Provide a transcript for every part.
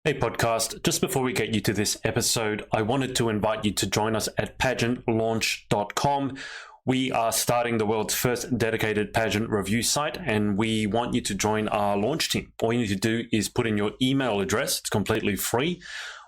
Hey podcast, just before we get you to this episode, I wanted to invite you to join us at pageantlaunch.com. We are starting the world's first dedicated pageant review site, and we want you to join our launch team. All you need to do is put in your email address. It's completely free.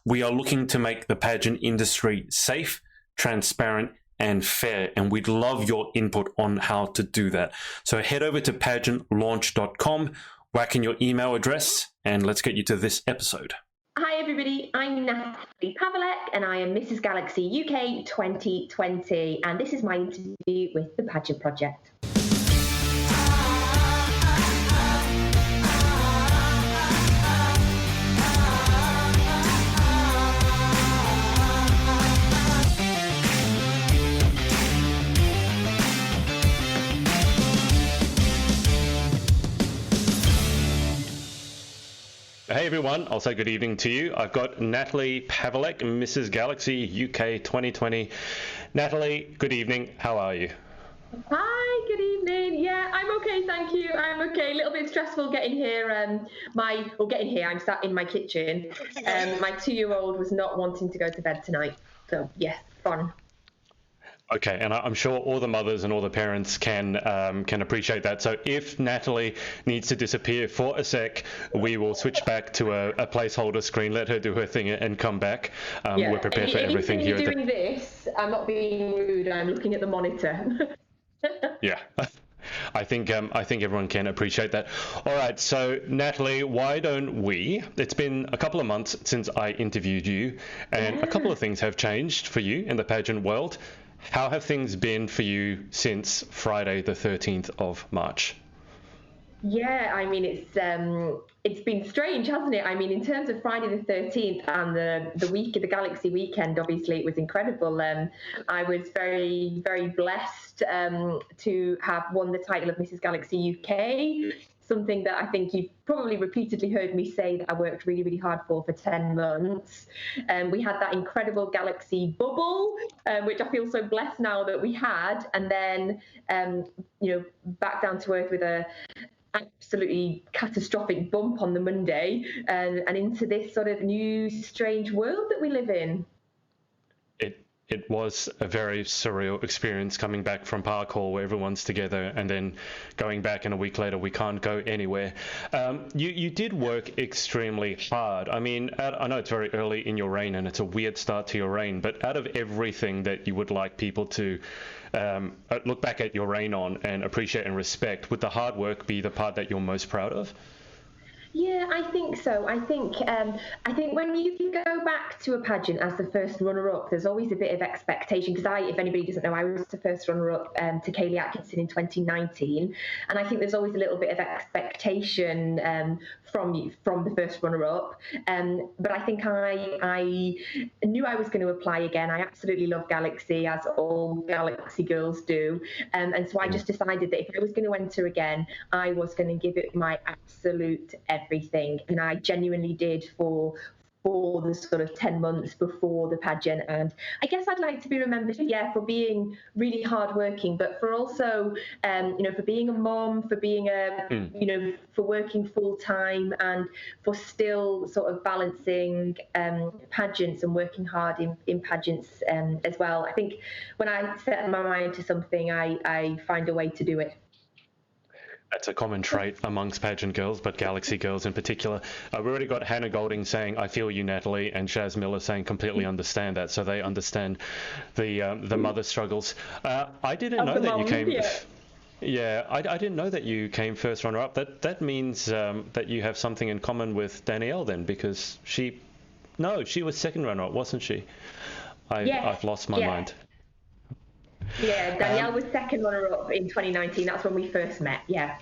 We are looking to make the pageant industry safe, transparent, and fair, and we'd love your input on how to do that. So head over to pageantlaunch.com, whack in your email address, and let's get you to this episode. Hi everybody, I'm Natalie Paweleck and I am Mrs. Galaxy UK 2020, and this is my interview with the Pageant Project. Hey everyone, I'll say good evening to you. I've got Natalie Paweleck, Mrs. Galaxy UK 2020. Natalie, good evening. How are you? Hi, good evening. Yeah, I'm okay, thank you. I'm okay. A little bit stressful getting here. I'm sat in my kitchen. My 2-year-old was not wanting to go to bed tonight. So yes, fun. Okay, and I'm sure all the mothers and all the parents can appreciate that. So if Natalie needs to disappear for a sec, we will switch back to a placeholder screen, let her do her thing, and come back. We're prepared for everything here. Doing this, I'm not being rude. I'm looking at the monitor. Yeah. I think everyone can appreciate that. All right, so Natalie, why don't we? It's been a couple of months since I interviewed you, and a couple of things have changed for you in the pageant world. How have things been for you since Friday the 13th of March? Yeah, I mean, it's been strange, hasn't it? I mean, in terms of Friday the 13th and the Galaxy weekend, obviously it was incredible. I was very, very blessed to have won the title of Mrs. Galaxy UK. Something that I think you've probably repeatedly heard me say that I worked really, really hard for 10 months. We had that incredible Galaxy bubble, which I feel so blessed now that we had. And then, back down to earth with a absolutely catastrophic bump on the Monday, and into this sort of new, strange world that we live in. It was a very surreal experience coming back from Park Hall where everyone's together and then going back, and a week later we can't go anywhere. You did work extremely hard. I mean, I know it's very early in your reign and it's a weird start to your reign, but out of everything that you would like people to look back at your reign on and appreciate and respect, would the hard work be the part that you're most proud of? Yeah, I think so. I think when you go back to a pageant as the first runner-up, there's always a bit of expectation, because if anybody doesn't know, I was the first runner-up to Kaylee Atkinson in 2019, and I think there's always a little bit of expectation from the first runner-up. But I think I knew I was going to apply again. I absolutely love Galaxy, as all Galaxy girls do, and so I just decided that if I was going to enter again, I was going to give it my absolute everything, and I genuinely did for the sort of 10 months before the pageant. And I guess I'd like to be remembered, for being really hardworking, but for also, for being a mom, for being for working full time, and for still sort of balancing pageants and working hard in pageants as well. I think when I set my mind to something, I find a way to do it. That's a common trait amongst pageant girls, but Galaxy girls in particular. We've already got Hannah Golding saying, "I feel you, Natalie," and Shaz Miller saying, "Completely understand that." So they understand the mother struggles. I didn't know that you came. Yeah, I didn't know that you came first runner-up. That means that you have something in common with Danielle then, because she was second runner-up, wasn't she? I've lost my mind. Yeah, Danielle was second runner-up in 2019. That's when we first met. Yeah.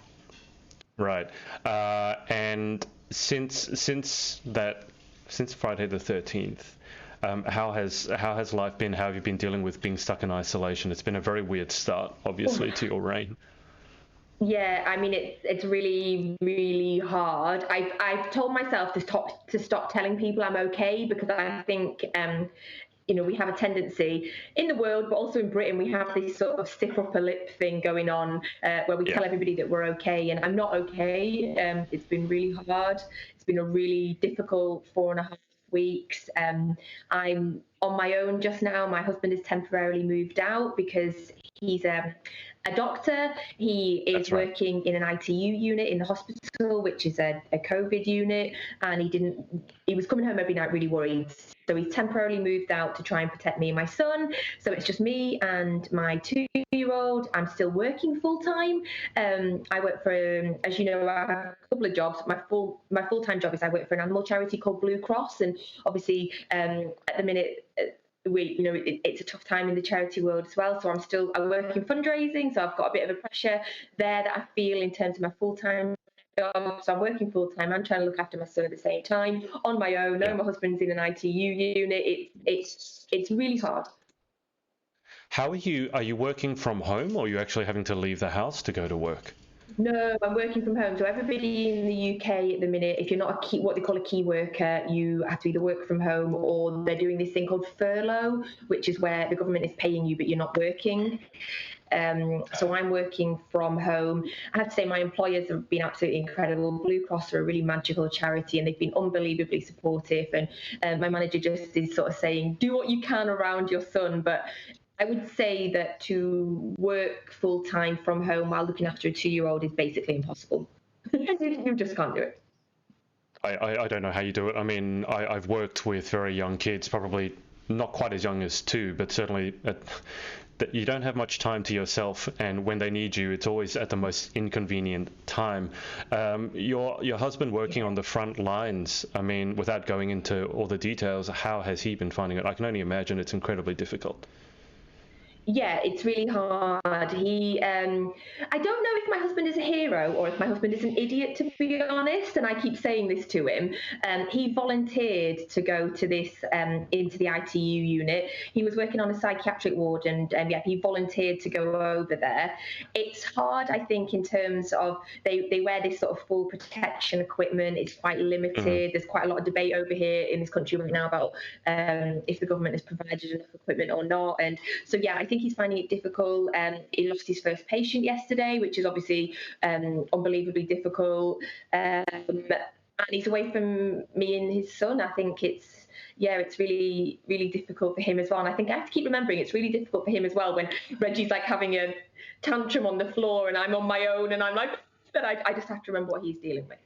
Right. And since Friday the 13th, how has life been? How have you been dealing with being stuck in isolation? It's been a very weird start, obviously, to your reign. Yeah, I mean, it's really, really hard. I've told myself to stop telling people I'm okay, because I think we have a tendency in the world, but also in Britain, we have this sort of stiff upper lip thing going on, where we tell everybody that we're okay, and I'm not okay. It's been really hard. It's been a really difficult 4.5 weeks. I'm on my own just now. My husband has temporarily moved out because he's a doctor. He is working in an ITU unit in the hospital, which is a COVID unit, and he was coming home every night really worried. So he's temporarily moved out to try and protect me and my son. So it's just me and my 2-year-old. I'm still working full time. I work for, as you know, I have a couple of jobs. My full-time job is I work for an animal charity called Blue Cross, and obviously at the minute, it's a tough time in the charity world as well. So I work in fundraising, so I've got a bit of a pressure there that I feel in terms of my full-time job. So I'm working full-time. I'm trying to look after my son at the same time on my own. My husband's in an ITU unit. It's really hard. How are you? Are you working from home, or are you actually having to leave the house to go to work? No, I'm working from home. So everybody in the UK at the minute, if you're not what they call a key worker, you have to either work from home, or they're doing this thing called furlough, which is where the government is paying you, but you're not working. So I'm working from home. I have to say my employers have been absolutely incredible. Blue Cross are a really magical charity, and they've been unbelievably supportive. And my manager just is sort of saying, do what you can around your son. But I would say that to work full time from home while looking after a 2-year-old is basically impossible. You just can't do it. I don't know how you do it. I mean, I've worked with very young kids, probably not quite as young as 2, but certainly that you don't have much time to yourself, and when they need you, it's always at the most inconvenient time. Your husband working on the front lines, I mean, without going into all the details, how has he been finding it? I can only imagine it's incredibly difficult. Yeah, it's really hard. I don't know if my husband is a hero or if my husband is an idiot, to be honest. And I keep saying this to him. He volunteered to go to this into the ITU unit. He was working on a psychiatric ward, and he volunteered to go over there. It's hard, I think, in terms of they wear this sort of full protection equipment. It's quite limited. Mm-hmm. There's quite a lot of debate over here in this country right now about if the government has provided enough equipment or not. And so, yeah, I think he's finding it difficult. He lost his first patient yesterday, which is obviously unbelievably difficult. And he's away from me and his son. I think it's really, really difficult for him as well. And I think I have to keep remembering it's really difficult for him as well when Reggie's like having a tantrum on the floor and I'm on my own and I'm like, but I just have to remember what he's dealing with.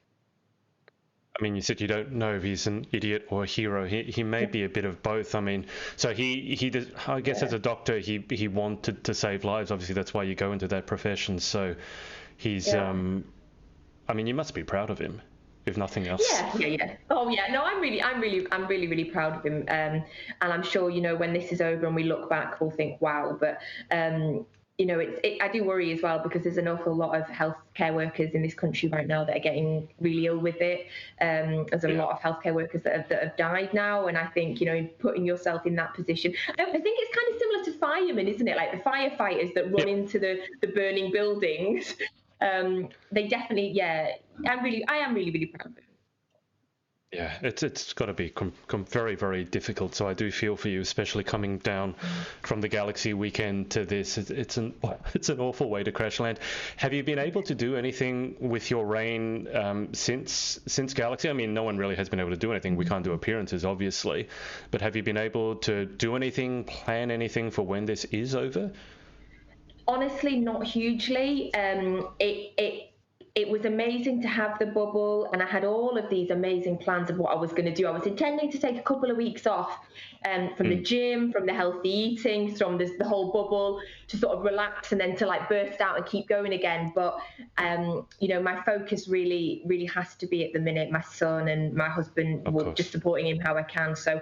I mean, you said you don't know if he's an idiot or a hero. He may be a bit of both. I mean, so he did, I guess as a doctor, he wanted to save lives. Obviously, that's why you go into that profession. So he's, I mean, you must be proud of him, if nothing else. Yeah. Oh yeah. No, I'm really proud of him. And I'm sure, when this is over and we look back, we'll think, wow. But I do worry as well because there's an awful lot of healthcare workers in this country right now that are getting really ill with it. There's a lot of healthcare workers that have died now, and I think putting yourself in that position. I think it's kind of similar to firemen, isn't it? Like the firefighters that run into the burning buildings. They definitely, I am really, really proud of them. Yeah, it's got to be very, very difficult. So I do feel for you, especially coming down from the Galaxy weekend to this. It's an awful way to crash land. Have you been able to do anything with your reign since Galaxy? I mean, no one really has been able to do anything. We can't do appearances, obviously. But have you been able to do anything, plan anything for when this is over? Honestly, not hugely. It was amazing to have the bubble, and I had all of these amazing plans of what I was going to do. I was intending to take a couple of weeks off from the gym, from the healthy eating, from the whole bubble, to sort of relax and then to like burst out and keep going again. But, my focus really, really has to be at the minute my son and my husband, just supporting him how I can. So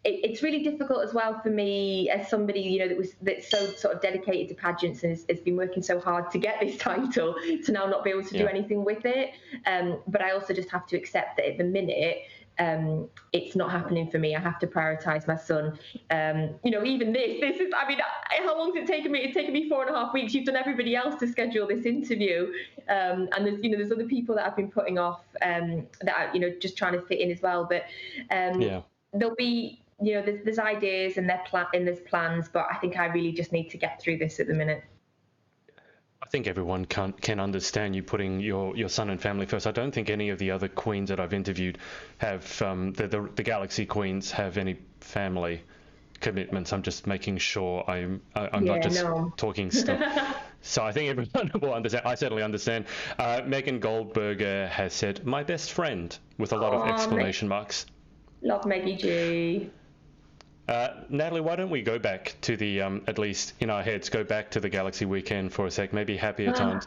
it's really difficult as well for me as somebody, that's so sort of dedicated to pageants and has been working so hard to get this title to now not be able to do anything with it. But I also just have to accept that at the minute, it's not happening for me. I have to prioritize my son. Even this is, I mean, how long has it taken me? It's taken me 4.5 weeks. You've done everybody else to schedule this interview. And there's other people that I've been putting off that are, just trying to fit in as well. But there'll be, there's ideas and there's plans, but I think I really just need to get through this at the minute. I think everyone can understand you putting your son and family first. I don't think any of the other queens that I've interviewed have the Galaxy queens have any family commitments. I'm just making sure I'm not just talking stuff. So I think everyone will understand. I certainly understand. Megan Goldberger has said, "My best friend," with a lot of exclamation marks. Love Maggie G. Natalie, why don't we go back to the, at least in our heads, go back to the Galaxy weekend for a sec, maybe happier times.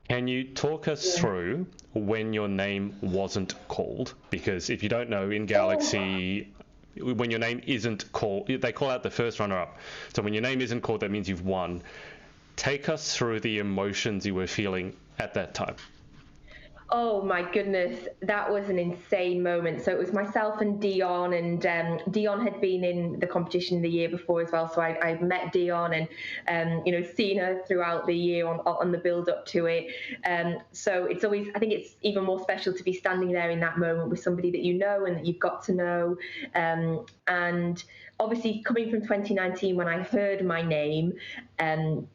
Can you talk us through when your name wasn't called? Because if you don't know, in Galaxy, when your name isn't called, they call out the first runner-up. So when your name isn't called, that means you've won. Take us through the emotions you were feeling at that time. Oh my goodness, that was an insane moment. So it was myself and Dion, and Dion had been in the competition the year before as well. So I met Dion and seen her throughout the year on the build up to it. So it's always, I think it's even more special to be standing there in that moment with somebody that you know and that you've got to know. And obviously coming from 2019, when I heard my name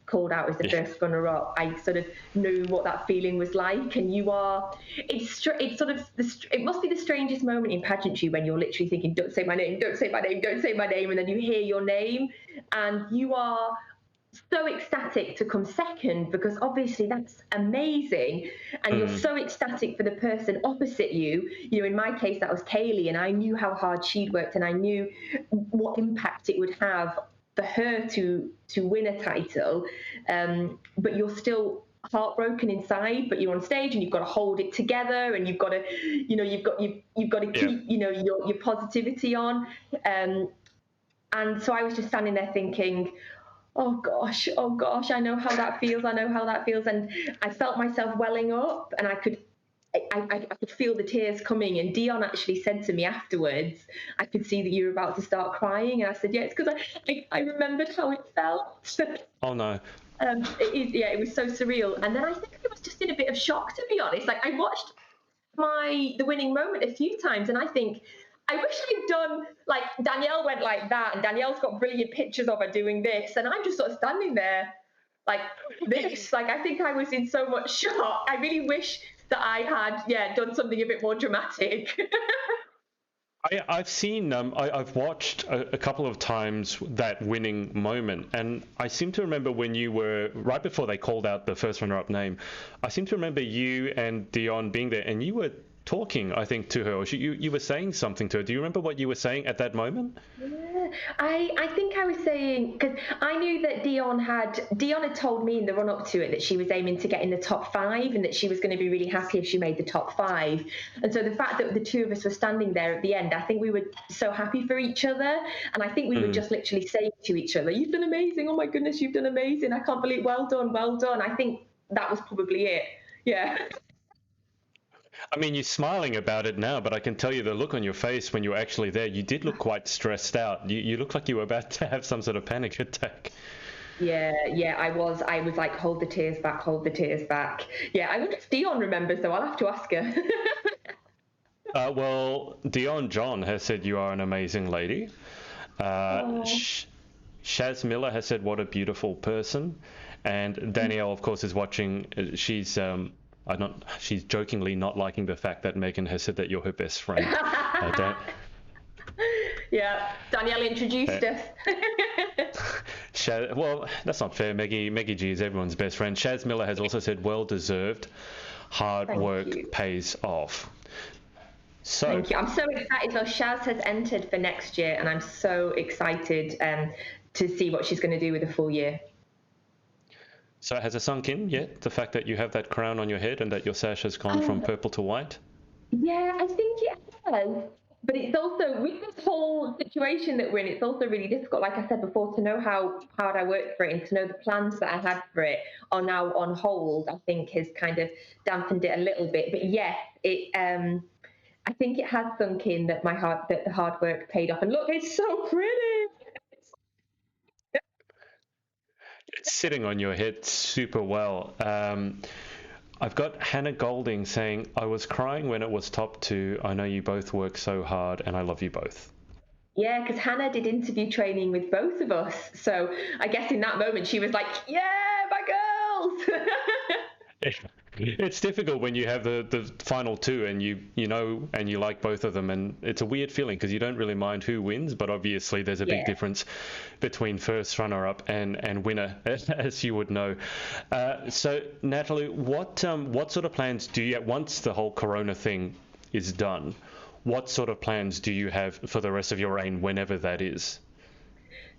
called out as the first runner-up, I sort of knew what that feeling was like. And it must be the strangest moment in pageantry when you're literally thinking, don't say my name, don't say my name, don't say my name, and then you hear your name and you are so ecstatic to come second, because obviously that's amazing, and you're so ecstatic for the person opposite you. In my case that was Kaylee, and I knew how hard she'd worked and I knew what impact it would have for her to win a title, but you're still heartbroken inside, but you're on stage and you've got to hold it together, and you've got to keep your positivity on, and so I was just standing there thinking, oh gosh, I know how that feels, and I felt myself welling up, and I could feel the tears coming. And Dion actually said to me afterwards, I could see that you were about to start crying, and I said, yeah, it's because I remembered how it felt. Oh no. It was so surreal. And then I think I was just in a bit of shock, to be honest. Like, I watched the winning moment a few times, and I think, I wish I'd done, like, Danielle went like that, and Danielle's got brilliant pictures of her doing this, and I'm just sort of standing there like this. Like, I think I was in so much shock. I really wish that I had, done something a bit more dramatic. I've seen, I've watched a couple of times that winning moment, and I seem to remember when you were, right before they called out the first runner-up name, I seem to remember you and Dion being there, and you were talking, I think, to her, or you were saying something to her. Do you remember what you were saying at that moment? Yeah, I think I was saying, because I knew that Dion had told me in the run-up to it that she was aiming to get in the top 5, and that she was going to be really happy if she made the top 5. And so the fact that the two of us were standing there at the end, I think we were so happy for each other, and I think we were just literally saying to each other, you've done amazing, oh my goodness, you've done amazing, I can't believe, well done. I think that was probably it. Yeah. I mean, you're smiling about it now, but I can tell you the look on your face when you were actually there, you did look quite stressed out. You looked like you were about to have some sort of panic attack. Yeah, I was like, hold the tears back. Yeah, I wonder if Dion remembers, though. I'll have to ask her. Well, Dion John has said you are an amazing lady. Shaz Miller has said, what a beautiful person. And Danielle, of course, is watching. She's jokingly not liking the fact that Megan has said that you're her best friend. Yeah, Danielle introduced us. Well, that's not fair. Maggie G is everyone's best friend. Shaz Miller has also said, well deserved. Hard work pays off. So, thank you. I'm so excited. So Shaz has entered for next year, and I'm so excited to see what she's going to do with the full year. So has it sunk in yet, the fact that you have that crown on your head and that your sash has gone from purple to white? Yeah, I think it has. But it's also, with this whole situation that we're in, it's also really difficult, like I said before, to know how hard I worked for it, and to know the plans that I had for it are now on hold, I think has kind of dampened it a little bit. But yes, I think it has sunk in that the hard work paid off. And look, it's so pretty. It's sitting on your head super well. I've got Hannah Golding saying, I was crying when it was top 2. I know you both work so hard and I love you both. Yeah, because Hannah did interview training with both of us. So I guess in that moment she was like, yeah, my else. It's difficult when you have the final two and you know and you like both of them, and it's a weird feeling because you don't really mind who wins, but obviously there's a big difference between first runner-up and winner, as you would know. So Natalie, what sort of plans do you have once the whole Corona thing is done? What sort of plans do you have for the rest of your reign, whenever that is?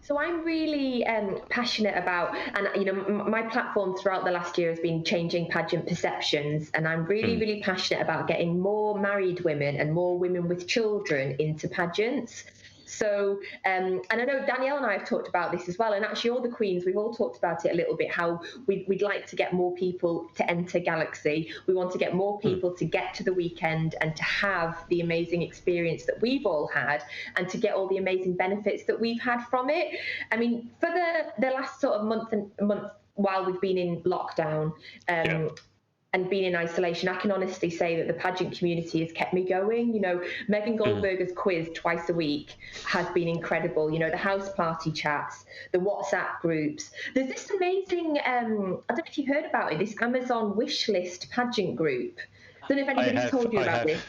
So I'm really passionate about, and my platform throughout the last year has been changing pageant perceptions, and I'm really, really passionate about getting more married women and more women with children into pageants. So, and I know Danielle and I have talked about this as well, and actually all the queens, we've all talked about it a little bit, how we'd like to get more people to enter Galaxy. We want to get more people to get to the weekend and to have the amazing experience that we've all had, and to get all the amazing benefits that we've had from it. I mean, for the last sort of month while we've been in lockdown, and being in isolation, I can honestly say that the pageant community has kept me going. You know, Megan Goldberger's quiz twice a week has been incredible. You know, the house party chats, the WhatsApp groups. There's this amazing, I don't know if you heard about it, this Amazon wish list pageant group. I don't know if anybody's told you about this.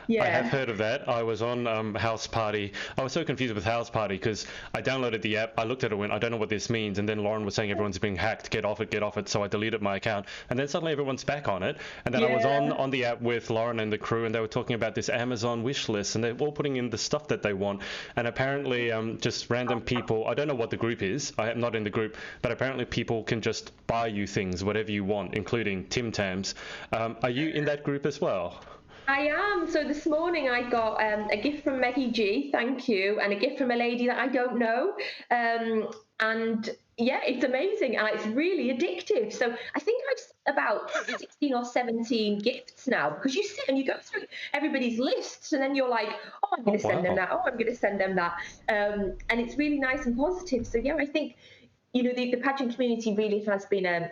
I have heard of that. I was on House Party. I was so confused with House Party because I downloaded the app. I looked at it and went, I don't know what this means. And then Lauren was saying everyone's being hacked. Get off it. So I deleted my account. And then suddenly everyone's back on it. And then I was on the app with Lauren and the crew, and they were talking about this Amazon wish list. And they're all putting in the stuff that they want. And apparently just random people, I don't know what the group is. I am not in the group. But apparently people can just buy you things, whatever you want, including Tim Tams. Are you in that group as well? I am. So this morning I got a gift from Meggie G, thank you, and a gift from a lady that I don't know. And yeah, it's amazing, and it's really addictive. So I think I've about 16 or 17 gifts now, because you sit and you go through everybody's lists, and then you're like, oh, I'm going to send them that. Oh, I'm going to send them that. And it's really nice and positive. So yeah, I think, you know, the pageant community really has been a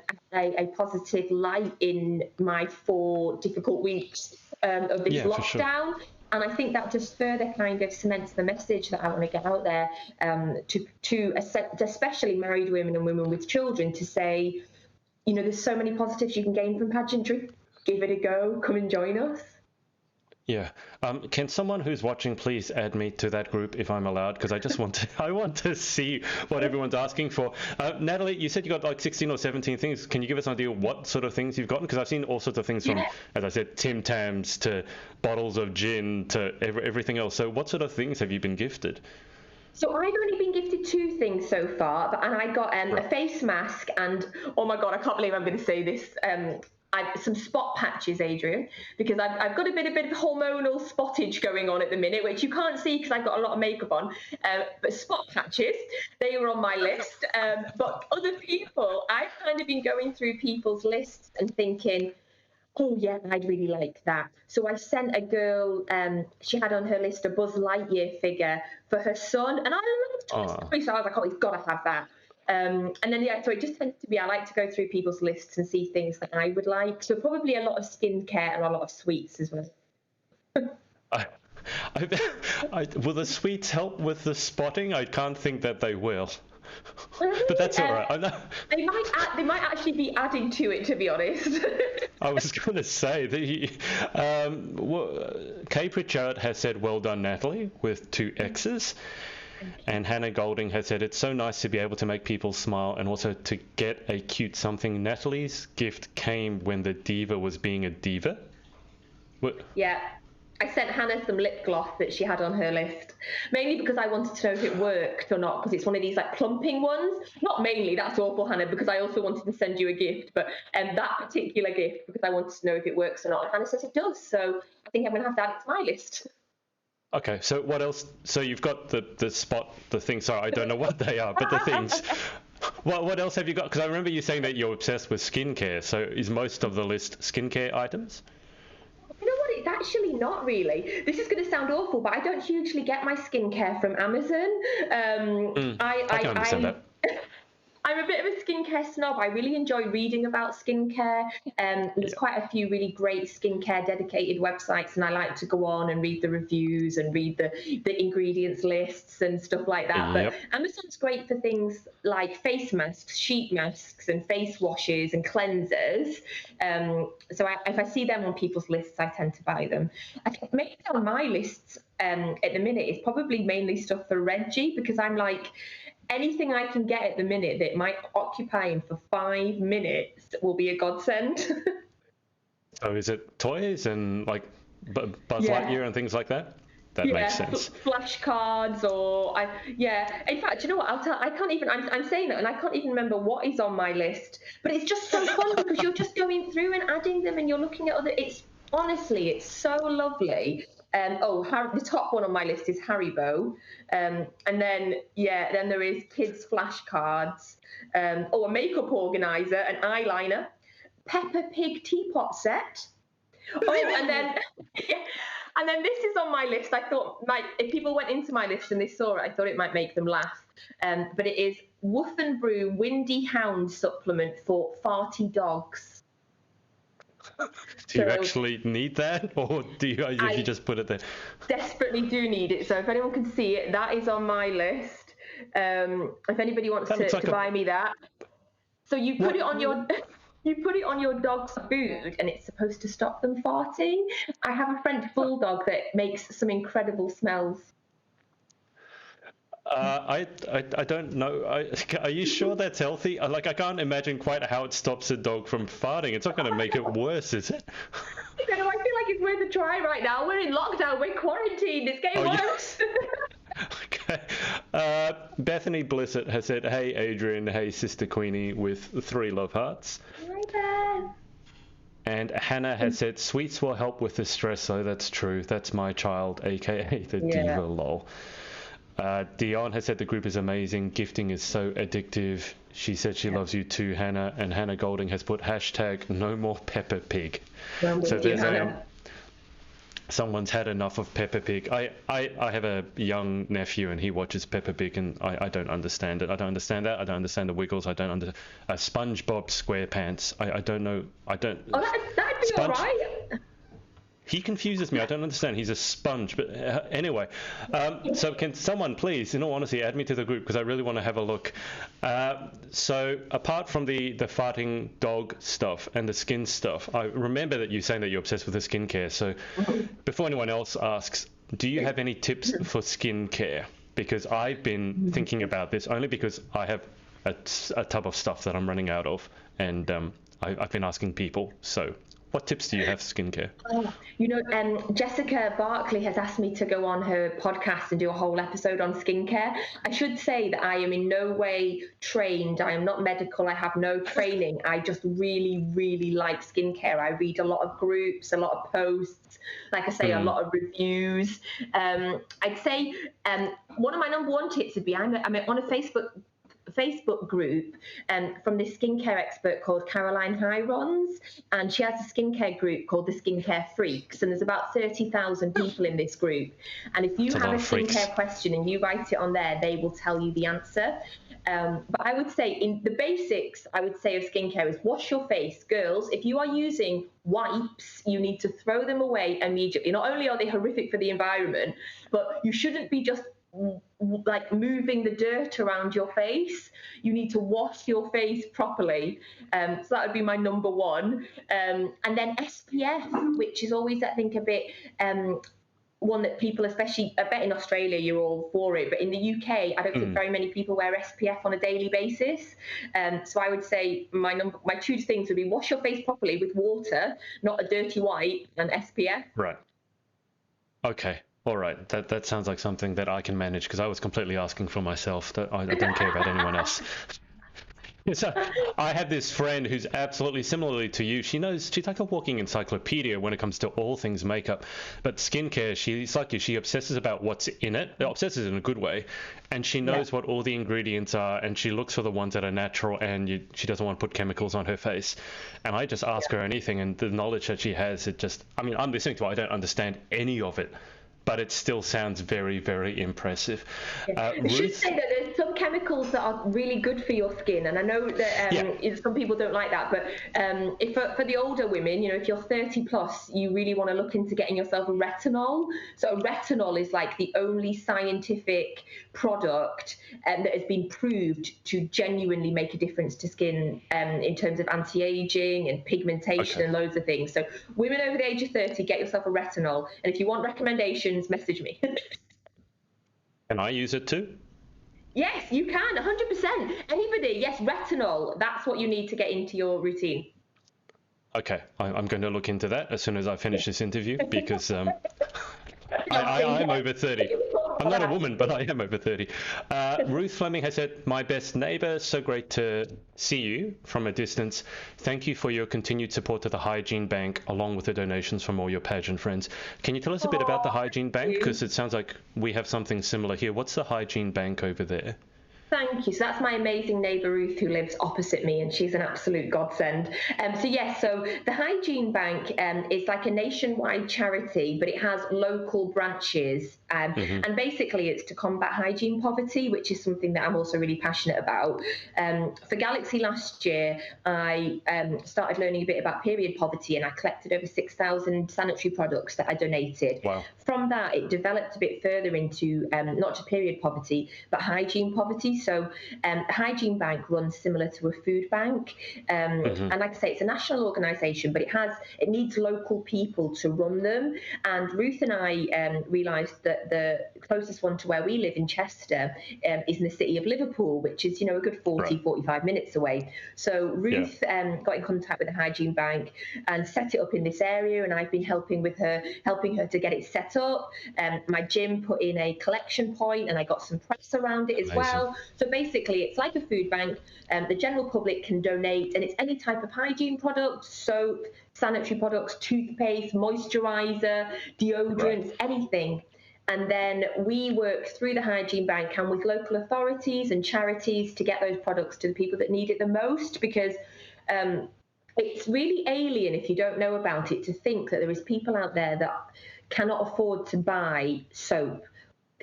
positive light in my 4 difficult weeks of this lockdown. Sure. And I think that just further kind of cements the message that I want to get out there to especially married women and women with children, to say, you know, there's so many positives you can gain from pageantry. Give it a go. Come and join us. Yeah. Can someone who's watching please add me to that group if I'm allowed? Because I just want to see what everyone's asking for. Natalie, you said you got like 16 or 17 things. Can you give us an idea of what sort of things you've gotten? Because I've seen all sorts of things from, as I said, Tim Tams to bottles of gin to everything else. So what sort of things have you been gifted? So I've only been gifted 2 things so far, and I got a face mask and, oh my God, I can't believe I'm going to say this, some spot patches, Adrian, because I've got a bit of hormonal spottage going on at the minute, which you can't see because I've got a lot of makeup on. But spot patches, they were on my list. But other people, I've kind of been going through people's lists and thinking, oh yeah, I'd really like that. So I sent a girl, she had on her list a Buzz Lightyear figure for her son, and I loved Toy Story, so I was like, oh, he's got to have that. And then, so it just tends to be, I like to go through people's lists and see things that I would like. So probably a lot of skincare and a lot of sweets as well. Will the sweets help with the spotting? I can't think that they will. But that's all right. I know. They might actually be adding to it, to be honest. I was going to say, Kay Pritchard has said, well done, Natalie, with 2 X's. And Hannah Golding has said, it's so nice to be able to make people smile and also to get a cute something. Natalie's gift came when the diva was being a diva. What? Yeah. I sent Hannah some lip gloss that she had on her list, mainly because I wanted to know if it worked or not, because it's one of these like plumping ones. Not mainly, that's awful, Hannah, because I also wanted to send you a gift, but that particular gift because I wanted to know if it works or not. And Hannah says it does, so I think I'm going to have to add it to my list. Okay, so what else? So you've got the spot, the things. Sorry, I don't know what they are, but the things. What else have you got? Because I remember you saying that you're obsessed with skincare. So is most of the list skincare items? You know what? It's actually not really. This is going to sound awful, but I don't hugely get my skincare from Amazon. I can understand that. I'm a bit of a skincare snob. I really enjoy reading about skincare. There's quite a few really great skincare dedicated websites, and I like to go on and read the reviews and read the ingredients lists and stuff like that. Yep. But Amazon's great for things like face masks, sheet masks, and face washes and cleansers. So if I see them on people's lists, I tend to buy them. I think maybe on my lists at the minute is probably mainly stuff for Reggie, because I'm like, anything I can get at the minute that might occupy him for 5 minutes will be a godsend. So is it toys and like Buzz Lightyear and things like that? That makes sense. Flashcards In fact, you know what? I can't even. I'm saying that, and I can't even remember what is on my list. But it's just so fun because you're just going through and adding them, and you're looking at other. It's so lovely. The top one on my list is Haribo, and then there is kids flashcards, a makeup organizer, an eyeliner, Peppa Pig teapot set. And then this is on my list. I thought, if people went into my list and they saw it, I thought it might make them laugh. But it is Woof and Brew Windy Hound supplement for farty dogs. Do you actually need that, or do you just put it there? Desperately do need it. So if anyone can see it, that is on my list. If anybody wants to buy me that, so you put it on your. You put it on your dog's food, and it's supposed to stop them farting. I have a French bulldog that makes some incredible smells. I don't know. Are you sure that's healthy? I can't imagine quite how it stops a dog from farting. It's not going to make it worse, is it? I feel like it's worth a try right now. We're in lockdown. We're quarantined. It's getting worse. Okay. Bethany Blissett has said, "Hey Adrian, hey Sister Queenie," with 3 love hearts. Hi there. And Hannah has said, "Sweets will help with the stress." So that's true. That's my child, aka the diva. Lol. Dion has said the group is amazing. Gifting is so addictive. She said she loves you too, Hannah. And Hannah Golding has put #no more Peppa Pig. So there's someone's had enough of Peppa Pig. I have a young nephew and he watches Peppa Pig, and I don't understand it. I don't understand that. I don't understand the Wiggles. I don't understand SpongeBob SquarePants. I don't know. I don't. Oh, that'd be all right. He confuses me. I don't understand. He's a sponge. But anyway, so can someone please, in all honesty, add me to the group, because I really want to have a look. So apart from the farting dog stuff and the skin stuff, I remember that you're saying that you're obsessed with the skincare. So before anyone else asks, do you have any tips for skincare? Because I've been thinking about this only because I have a tub of stuff that I'm running out of, and I've been asking people. So what tips do you have for skincare? Jessica Barkley has asked me to go on her podcast and do a whole episode on skincare. I should say that I am in no way trained. I am not medical. I have no training. I just really, really like skincare. I read a lot of groups, a lot of posts, like I say, a lot of reviews. I'd say one of my number one tips would be I'm on a Facebook group from this skincare expert called Caroline Hirons, and she has a skincare group called the Skincare Freaks, and there's about 30,000 people in this group, and if you have a skincare question and you write it on there, they will tell you the answer. But I would say in the basics, I would say of skincare is wash your face. Girls, if you are using wipes, you need to throw them away immediately. Not only are they horrific for the environment, but you shouldn't be just like moving the dirt around your face. You need to wash your face properly. So that would be my number one. And then SPF, which is always, I think, a bit one that people, especially, I bet in Australia you're all for it, but in the UK I don't think very many people wear SPF on a daily basis. So I would say my 2 things would be wash your face properly with water, not a dirty wipe, and SPF. Right. Okay. All right, that sounds like something that I can manage, because I was completely asking for myself. That I don't care about anyone else. So I have this friend who's absolutely similarly to you. She's like a walking encyclopedia when it comes to all things makeup. But skincare, she's like you. She obsesses about what's in it. Obsesses in a good way. And she knows what all the ingredients are, and she looks for the ones that are natural, and she doesn't want to put chemicals on her face. And I just ask her anything, and the knowledge that she has, I'm listening to her. I don't understand any of it. but it still sounds very, very impressive. I should say that there's some chemicals that are really good for your skin, and I know that some people don't like that, but if for the older women, if you're 30 plus, you really want to look into getting yourself a retinol. So retinol is like the only scientific product that has been proved to genuinely make a difference to skin in terms of anti-aging and pigmentation and loads of things. So women over the age of 30, get yourself a retinol, and if you want recommendations, message me. Can I use it too? Yes, you can, 100%. Anybody, yes, retinol, that's what you need to get into your routine. Okay, I'm going to look into that as soon as I finish this interview, because I'm over 30. I'm not a woman, but I am over 30. Ruth Fleming has said, my best neighbor, so great to see you from a distance. Thank you for your continued support to the Hygiene Bank, along with the donations from all your pageant friends. Can you tell us a bit about the Hygiene Bank? Because it sounds like we have something similar here. What's the Hygiene Bank over there? Thank you. So that's my amazing neighbour Ruth, who lives opposite me, and she's an absolute godsend. So the Hygiene Bank is like a nationwide charity, but it has local branches. And basically it's to combat hygiene poverty, which is something that I'm also really passionate about. For Galaxy last year, I started learning a bit about period poverty, and I collected over 6,000 sanitary products that I donated. Wow. From that, it developed a bit further into not just period poverty, but hygiene poverty. So the Hygiene Bank runs similar to a food bank. And like I say, it's a national organisation, but it needs local people to run them. And Ruth and I realised that the closest one to where we live in Chester is in the city of Liverpool, which is, a good 45 minutes away. So Ruth got in contact with the Hygiene Bank and set it up in this area, and I've been helping her to get it set up. My gym put in a collection point, and I got some press around it as well. So basically, it's like a food bank. The general public can donate, and it's any type of hygiene product, soap, sanitary products, toothpaste, moisturiser, deodorants, anything. And then we work through the Hygiene Bank and with local authorities and charities to get those products to the people that need it the most, because it's really alien, if you don't know about it, to think that there is people out there that cannot afford to buy soap,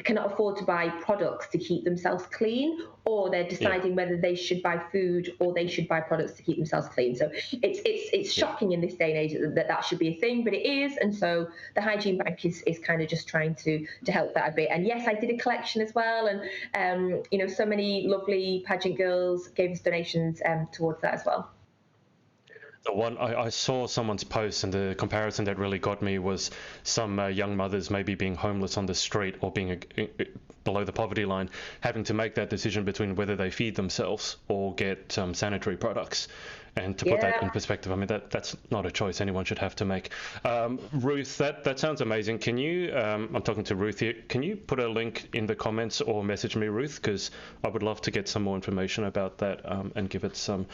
cannot afford to buy products to keep themselves clean, or they're deciding whether they should buy food or they should buy products to keep themselves clean. So it's shocking in this day and age that should be a thing, but it is. And so the Hygiene Bank is kind of just trying to help that a bit. And yes, I did a collection as well, and so many lovely pageant girls gave us donations towards that as well. The one I saw someone's post, and the comparison that really got me was some young mothers maybe being homeless on the street or being below the poverty line, having to make that decision between whether they feed themselves or get sanitary products. And to put that in perspective, I mean, that's not a choice anyone should have to make. Ruth, that sounds amazing. Can you, I'm talking to Ruth here, can you put a link in the comments or message me, Ruth? Because I would love to get some more information about that and give it some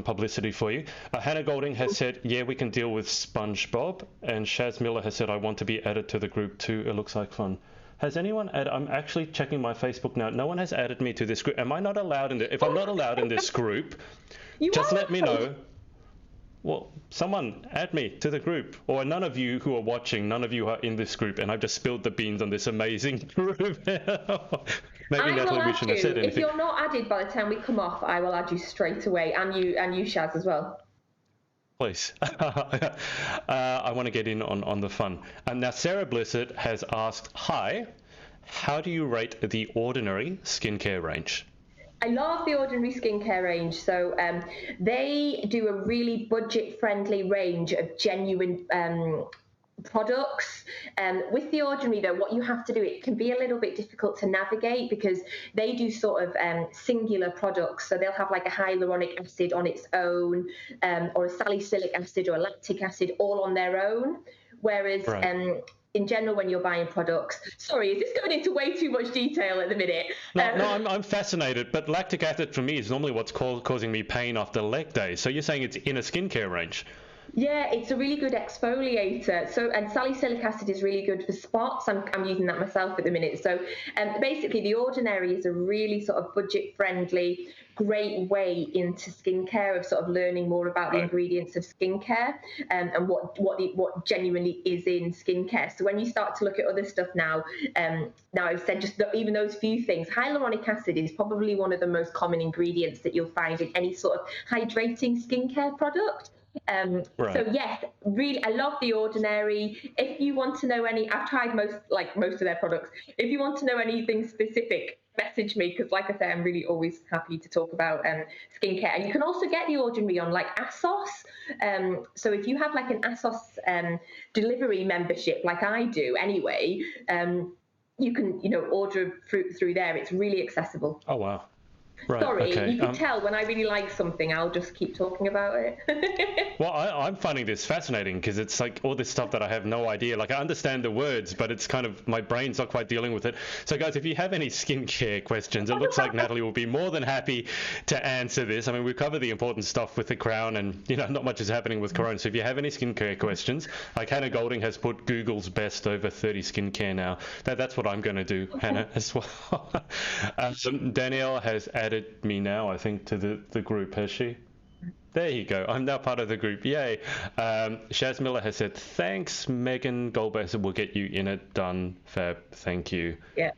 publicity for you. Hannah Golding has said, yeah, we can deal with SpongeBob. And Shaz Miller has said, I want to be added to the group too. It looks like fun. Has anyone added? I'm actually checking my Facebook now. No one has added me to this group. Am I not allowed in if I'm not allowed in this group, just let me know. Well, someone add me to the group. Or none of you who are watching, none of you are in this group, and I've just spilled the beans on this amazing group. Maybe Natalie, we shouldn't have said anything. If you're not added by the time we come off, I will add you straight away, and you Shaz as well. Please. I want to get in on the fun. Now, Sarah Blissett has asked, hi, how do you rate the Ordinary skincare range? I love the Ordinary skincare range. So they do a really budget-friendly range of genuine products. With the Ordinary, though, what you have to do, it can be a little bit difficult to navigate because they do sort of singular products. So they'll have like a hyaluronic acid on its own, or a salicylic acid or a lactic acid all on their own. Whereas in general, when you're buying products, sorry, is this going into way too much detail at the minute? No, I'm fascinated, but lactic acid for me is normally what's causing me pain after leg day. So you're saying it's in a skincare range? Yeah, it's a really good exfoliator. So, and salicylic acid is really good for spots. I'm using that myself at the minute. So, basically, The Ordinary is a really sort of budget-friendly, great way into skincare, of sort of learning more about the Right. ingredients of skincare, and what genuinely is in skincare. So when you start to look at other stuff now, now I've said just even those few things. Hyaluronic acid is probably one of the most common ingredients that you'll find in any sort of hydrating skincare product. So Right. yes, really, I love The Ordinary. If you want to know I've tried most of their products. If you want to know anything specific, message me, because like I say, I'm really always happy to talk about skincare. And you can also get The Ordinary on like ASOS. So if you have like an ASOS delivery membership, like I do anyway, you can order through there. It's really accessible. Oh wow. Right. Sorry, Okay. you can tell when I really like something, I'll just keep talking about it. Well, I'm finding this fascinating because it's like all this stuff that I have no idea. Like I understand the words, but it's kind of my brain's not quite dealing with it. So, guys, if you have any skincare questions, it looks like Natalie will be more than happy to answer this. I mean, we cover the important stuff with the crown, and not much is happening with Corona. So, if you have any skincare questions, like Hannah Golding has put Google's best over 30 skincare now. That's what I'm going to do, Hannah, as well. Danielle has added me now, I think, to the group, has she? There you go. I'm now part of the group. Yay. Shaz Miller has said, thanks, Megan Goldberg. We'll get you in it. Done. Fab. Thank you. Yeah.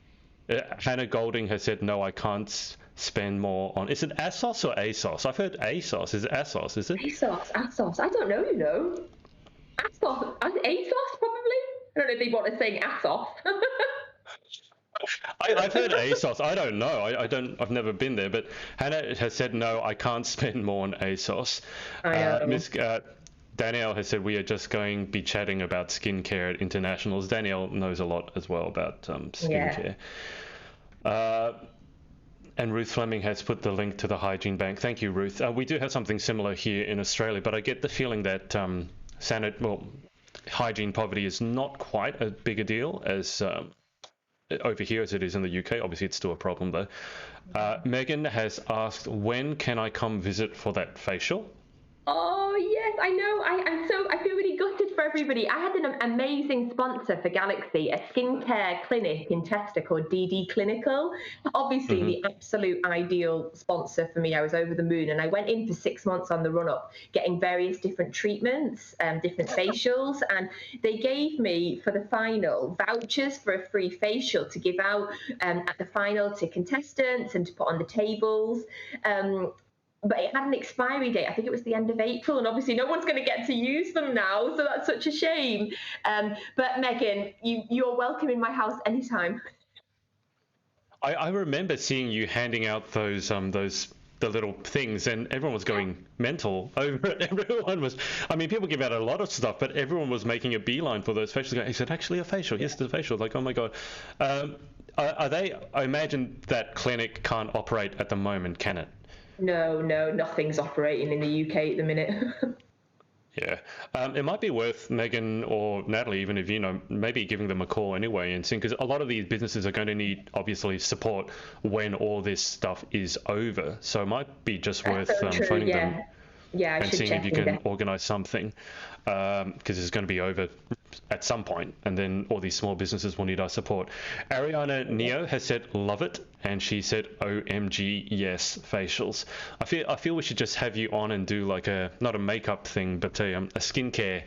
Hannah Golding has said, no, I can't spend more on. Is it ASOS or ASOS? I've heard ASOS. Is it ASOS? Is it? ASOS. I don't know, ASOS. ASOS, probably? I don't know if they want to say ASOS. I've heard ASOS. I don't know. I've never been there. But Hannah has said, no, I can't spend more on ASOS. Miss Danielle has said, we are just going to be chatting about skincare at internationals. Danielle knows a lot as well about skincare. Yeah. And Ruth Fleming has put the link to the Hygiene Bank. Thank you, Ruth. We do have something similar here in Australia, but I get the feeling that hygiene poverty is not quite as big a deal as over here as it is in the UK. Obviously, it's still a problem, though. Megan has asked, when can I come visit for that facial? Oh, yes, I know. I feel really gutted for everybody. I had an amazing sponsor for Galaxy, a skincare clinic in Chester called DD Clinical. Obviously, the absolute ideal sponsor for me. I was over the moon, and I went in for 6 months on the run-up, getting various different treatments, different facials, and they gave me, for the final, vouchers for a free facial to give out at the final to contestants and to put on the tables. But it had an expiry date. I think it was the end of April, and obviously no one's going to get to use them now, so that's such a shame. But Megan, you're welcome in my house anytime. I remember seeing you handing out those the little things, and everyone was going mental over it. Everyone was, I mean, people give out a lot of stuff, but everyone was making a beeline for those facials. He said, actually a facial, yes, the facial. Like, oh my God. Are they, I imagine that clinic can't operate at the moment, can it? No, nothing's operating in the UK at the minute. Yeah. It might be worth Megan or Natalie, even if maybe giving them a call anyway and seeing, because a lot of these businesses are going to need, obviously, support when all this stuff is over. So it might be just worth phoning them and seeing if you can organise something, because it's going to be over at some point, and then all these small businesses will need our support. Ariana Neo has said, love it, and she said, OMG, yes, facials. I feel we should just have you on and do like not a makeup thing, but a skincare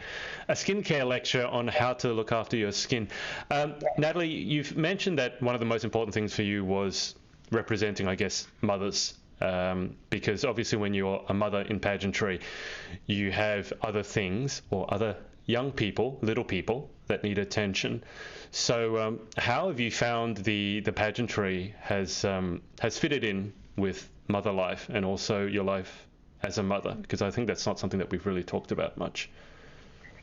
lecture on how to look after your skin. Natalie, you've mentioned that one of the most important things for you was representing, I guess, mothers. Because obviously when you're a mother in pageantry, you have other things or other young people, little people that need attention. So how have you found the pageantry has fitted in with mother life and also your life as a mother? Because I think that's not something that we've really talked about much.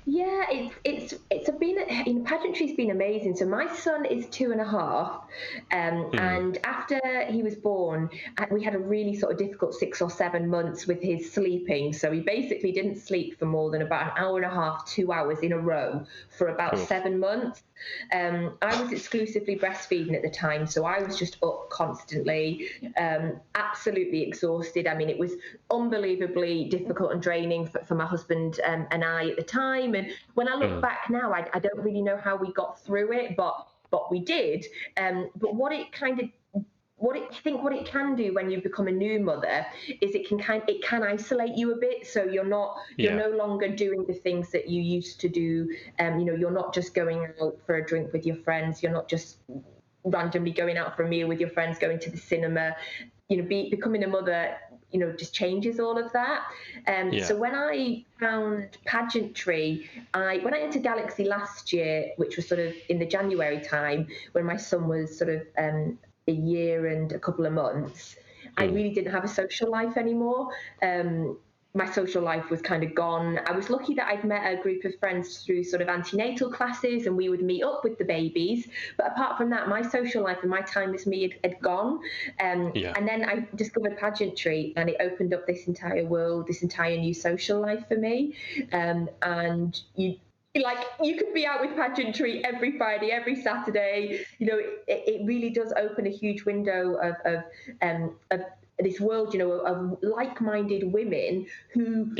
Yeah, it's been, pageantry's been amazing. So my son is 2.5, and after he was born, we had a really sort of difficult 6 or 7 months with his sleeping. So he basically didn't sleep for more than about an hour and a half, 2 hours in a row for about Oof. 7 months. I was exclusively breastfeeding at the time, so I was just up constantly, absolutely exhausted. I mean, it was unbelievably difficult and draining for my husband and I at the time. And when I look back now, I don't really know how we got through it, but we did. But I think what it can do when you become a new mother is it can isolate you a bit. So you're no longer doing the things that you used to do. You're not just going out for a drink with your friends. You're not just randomly going out for a meal with your friends, going to the cinema. Becoming a mother, just changes all of that. So when I found pageantry, when I entered Galaxy last year, which was sort of in the January time, when my son was sort of a year and a couple of months, I really didn't have a social life anymore. My social life was kind of gone. I was lucky that I'd met a group of friends through sort of antenatal classes, and we would meet up with the babies. But apart from that, my social life and my time with me had gone. And then I discovered pageantry, and it opened up this entire world, this entire new social life for me. And you could be out with pageantry every Friday, every Saturday. It really does open a huge window of this world, of like-minded women who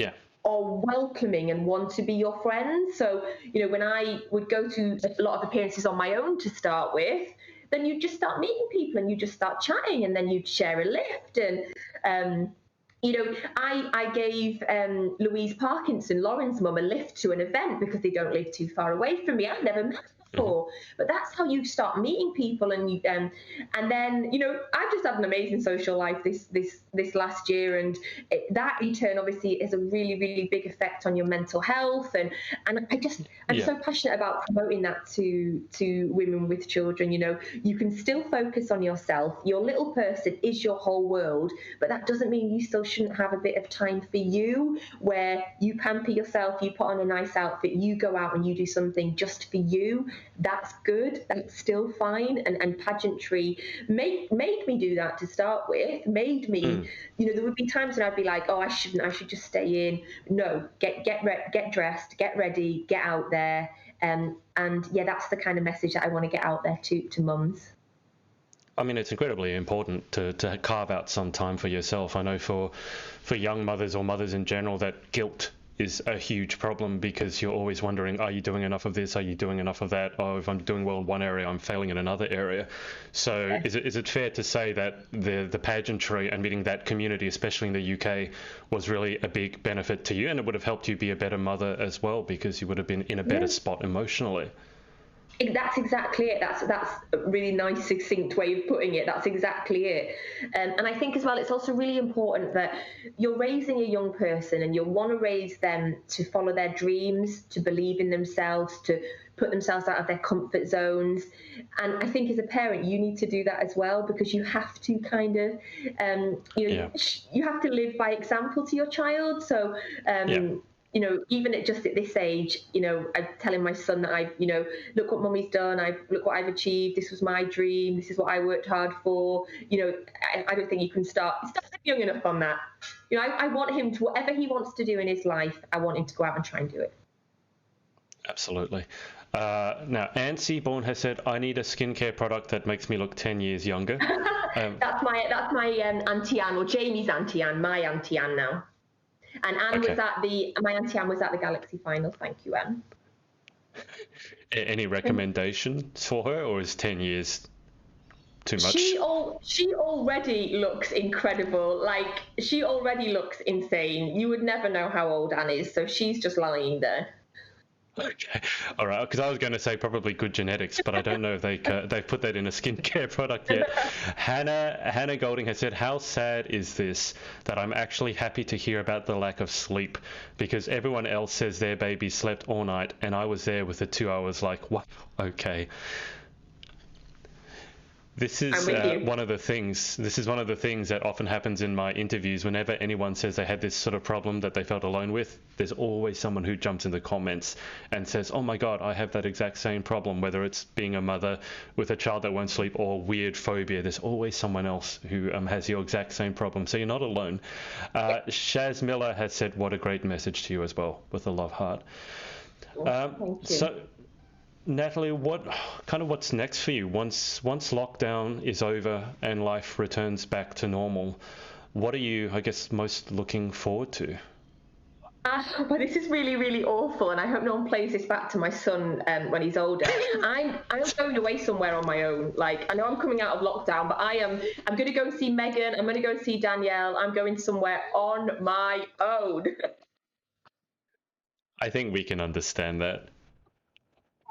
are welcoming and want to be your friends. So, when I would go to a lot of appearances on my own to start with, then you just start meeting people and you just start chatting, and then you'd share a lift. And I gave Louise Parkinson, Lauren's mum, a lift to an event because they don't live too far away from me. I'd never met before, but that's how you start meeting people. And then I've just had an amazing social life this last year, and that in turn obviously is a really, really big effect on your mental health. And I'm so passionate about promoting that to women with children. You can still focus on yourself. Your little person is your whole world, but that doesn't mean you still shouldn't have a bit of time for you, where you pamper yourself, you put on a nice outfit, you go out and you do something just for you. That's good. That's still fine. And pageantry made me do that to start with. Made me, there would be times when I'd be like, oh, I shouldn't. I should just stay in. No, get dressed, get ready, get out there. And that's the kind of message that I want to get out there to mums. I mean, it's incredibly important to carve out some time for yourself. I know for young mothers or mothers in general, that guilt is a huge problem, because you're always wondering, are you doing enough of this? Are you doing enough of that? Oh, if I'm doing well in one area, I'm failing in another area. So is it fair to say that the pageantry and meeting that community, especially in the UK, was really a big benefit to you, and it would have helped you be a better mother as well, because you would have been in a better spot emotionally? That's exactly it. That's a really nice, succinct way of putting it. That's exactly it. And I think as well, it's also really important that you're raising a young person, and you'll want to raise them to follow their dreams, to believe in themselves, to put themselves out of their comfort zones. And I think as a parent, you need to do that as well, because you have to kind of, you have to live by example to your child. So, even at this age, I'm telling my son that look what mummy's done. Look what I've achieved. This was my dream. This is what I worked hard for. I don't think you can start young enough on that. I want him to, whatever he wants to do in his life, I want him to go out and try and do it. Absolutely. Now, Anne Seaborn has said, I need a skincare product that makes me look 10 years younger. That's my Auntie Anne, or Jamie's Auntie Anne, my Auntie Anne now. And Anne was my Auntie Anne was at the Galaxy final. Thank you, Anne. Any recommendations for her, or is 10 years too much? She already looks incredible. Like, she already looks insane. You would never know how old Anne is, so she's just lying there. Okay, all right, because I was going to say probably good genetics, but I don't know if they've put that in a skincare product yet. Hannah Golding has said, how sad is this, that I'm actually happy to hear about the lack of sleep, because everyone else says their baby slept all night, and I was there with the 2 hours like, what? Okay. This is one of the things. This is one of the things that often happens in my interviews. Whenever anyone says they had this sort of problem that they felt alone with, there's always someone who jumps in the comments and says, "Oh my God, I have that exact same problem." Whether it's being a mother with a child that won't sleep or weird phobia, there's always someone else who has your exact same problem. So you're not alone. Shaz Miller has said, "What a great message to you as well," with a love heart. Thank you. So, Natalie, what's next for you once lockdown is over and life returns back to normal? What are you, I guess, most looking forward to? Well, this is really, really awful, and I hope no one plays this back to my son when he's older. I'm going away somewhere on my own. Like, I know I'm coming out of lockdown, but I'm going to go see Megan. I'm going to go see Danielle. I'm going somewhere on my own. I think we can understand that.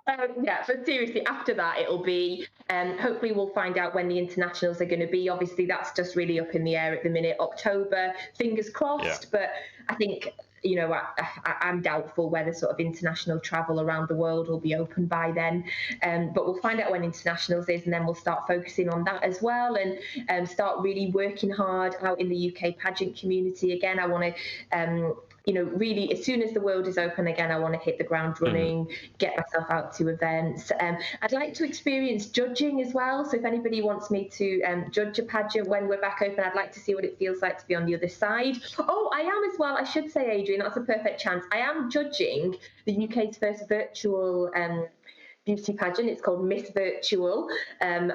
Yeah, but seriously, after that, it'll be, hopefully we'll find out when the internationals are going to be. Obviously, that's just really up in the air at the minute. October, fingers crossed, but I think, you know, I'm doubtful whether sort of international travel around the world will be open by then. But we'll find out when internationals is, and then we'll start focusing on that as well, and start really working hard out in the UK pageant community. Again, I want to, you know, really, as soon as the world is open again, I want to hit the ground running, get myself out to events. I'd like to experience judging as well. So if anybody wants me to judge a pageant when we're back open, I'd like to see what it feels like to be on the other side. Oh, I am as well. I should say, Adrian, that's a perfect chance. I am judging the UK's first virtual beauty pageant. It's called Miss Virtual, and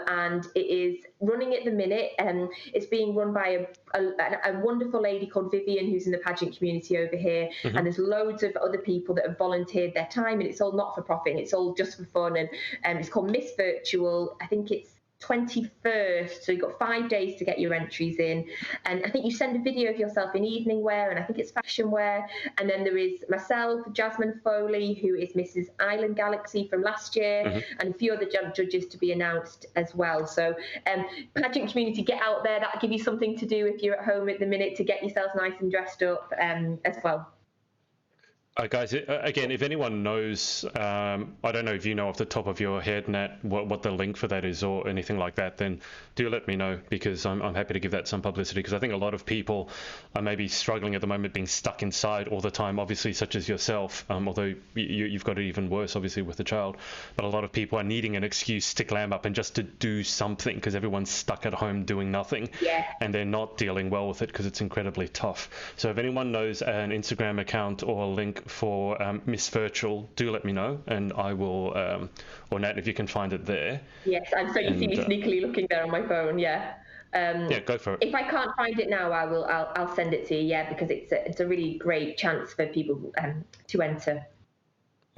it is running at the minute. It's being run by a wonderful lady called Vivian, who's in the pageant community over here, and there's loads of other people that have volunteered their time, and it's all not for profit, and it's all just for fun, and it's called Miss Virtual. I think it's 21st, so you've got 5 days to get your entries in, and I think you send a video of yourself in evening wear, and I think it's fashion wear, and then there is myself, Jasmine Foley, who is Mrs. Island Galaxy from last year, and a few other judges to be announced as well. So pageant community, get out there. That'll give you something to do if you're at home at the minute, to get yourself nice and dressed up as well. Guys, again, if anyone knows, I don't know if you know off the top of your head, Nat, what the link for that is or anything like that, then do let me know, because I'm happy to give that some publicity, because I think a lot of people are maybe struggling at the moment, being stuck inside all the time, obviously, such as yourself, although you've got it even worse, obviously, with the child. But a lot of people are needing an excuse to glam up and just to do something, because everyone's stuck at home doing nothing, and they're not dealing well with it because it's incredibly tough. So if anyone knows an Instagram account or a link for Miss Virtual, do let me know, and I will, or Nat, if you can find it there. Yes, and so you see me sneakily looking there on my phone. Yeah, go for it. If I can't find it now, I'll send it to you. Yeah, because it's a really great chance for people to enter.